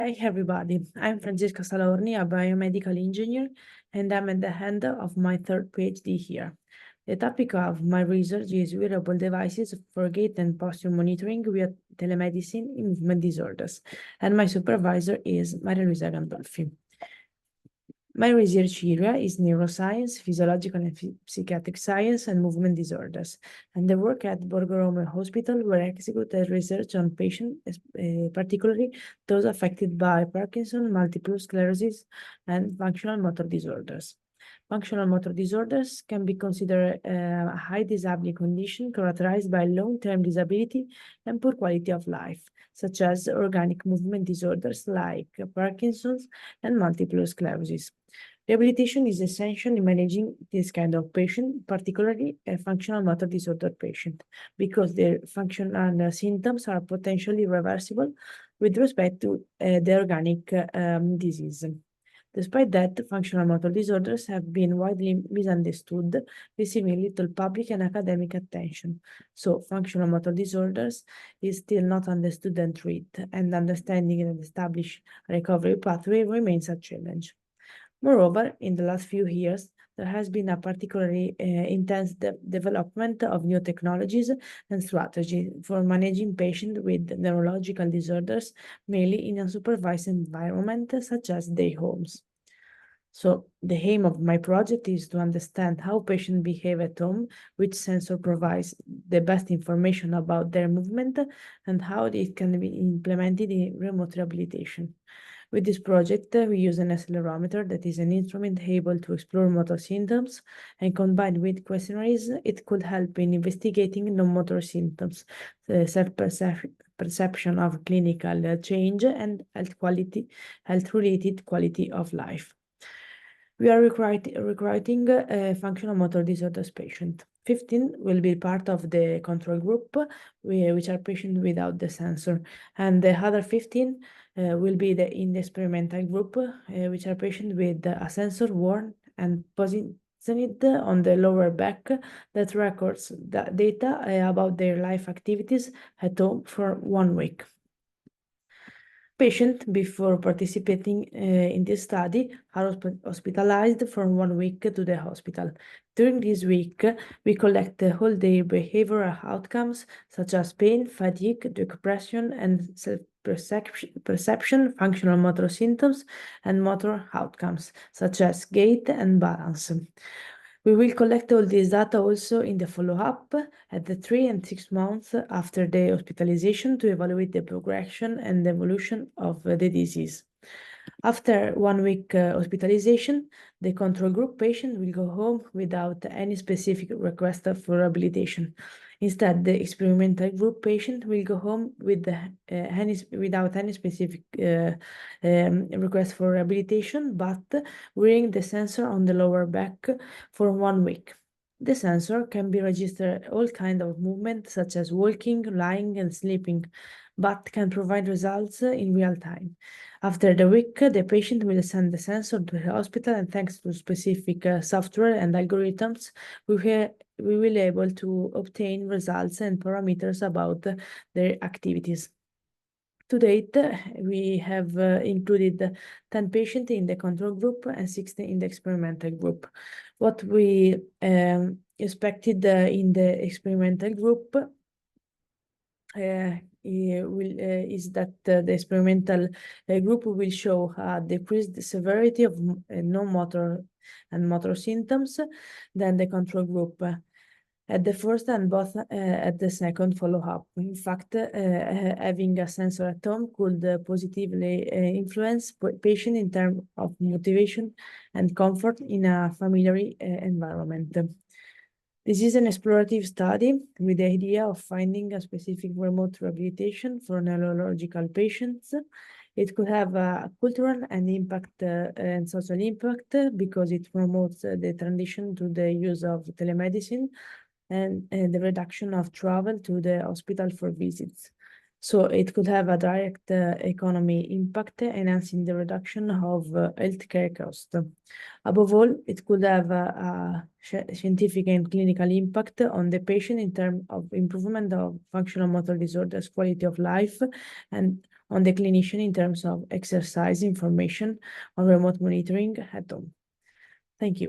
Hi everybody, I'm Francesca Salaorni, a biomedical engineer, and I'm at the end of my third PhD here. The topic of my research is wearable devices for gait and posture monitoring via telemedicine in movement disorders, and my supervisor is Maria Luisa Gandolfi. My research area is neuroscience, physiological and psychiatric science, and movement disorders. And I work at Borgorome Hospital, where I execute research on patients, particularly those affected by Parkinson, multiple sclerosis, and functional motor disorders. Functional motor disorders can be considered a high disability condition characterized by long-term disability and poor quality of life, such as organic movement disorders like Parkinson's and multiple sclerosis. Rehabilitation is essential in managing this kind of patient, particularly a functional motor disorder patient, because their functional symptoms are potentially reversible with respect to the organic disease. Despite that, functional motor disorders have been widely misunderstood, receiving little public and academic attention. So, functional motor disorders is still not understood and treated, and understanding and establish a recovery pathway remains a challenge. Moreover, in the last few years, there has been a particularly intense development of new technologies and strategies for managing patients with neurological disorders, mainly in a supervised environment such as their homes. So the aim of my project is to understand how patients behave at home, which sensor provides the best information about their movement, and how it can be implemented in remote rehabilitation. With this project, we use an accelerometer that is an instrument able to explore motor symptoms, and combined with questionnaires, it could help in investigating non-motor symptoms, self-perception of clinical change, and health-related quality of life. We are recruiting a functional motor disorders patient. 15 will be part of the control group, which are patients without the sensor, and the other 15 will be in the experimental group, which are patients with a sensor worn and positioned on the lower back that records the data about their life activities at home for 1 week. Patients, before participating in this study, are hospitalized for 1 week to the hospital. During this week, we collect all their behavioral outcomes, such as pain, fatigue, depression, and self-perception, functional motor symptoms, and motor outcomes, such as gait and balance. We will collect all this data also in the follow-up at the 3 and 6 months after the hospitalization to evaluate the progression and evolution of the disease. After 1 week hospitalization, the control group patient will go home without any specific request for rehabilitation. Instead, the experimental group patient will go home without any specific request for rehabilitation, but wearing the sensor on the lower back for 1 week. The sensor can be registered all kinds of movement, such as walking, lying, and sleeping, but can provide results in real time. After the week, the patient will send the sensor to the hospital, and thanks to specific software and algorithms, we will be able to obtain results and parameters about their activities. To date, we have included 10 patients in the control group and 60 in the experimental group. What we expected in the experimental group is that the experimental group will show decreased severity of non-motor and motor symptoms than the control group at the first and both at the second follow-up. In fact, having a sensor at home could positively influence patient in terms of motivation and comfort in a familiar environment. This is an explorative study with the idea of finding a specific remote rehabilitation for neurological patients. It could have a cultural and impact and social impact because it promotes the transition to the use of telemedicine and the reduction of travel to the hospital for visits. So it could have a direct economy impact, enhancing the reduction of healthcare costs. Above all, it could have a scientific and clinical impact on the patient in terms of improvement of functional motor disorders, quality of life, and on the clinician in terms of exercise information or remote monitoring at home. Thank you.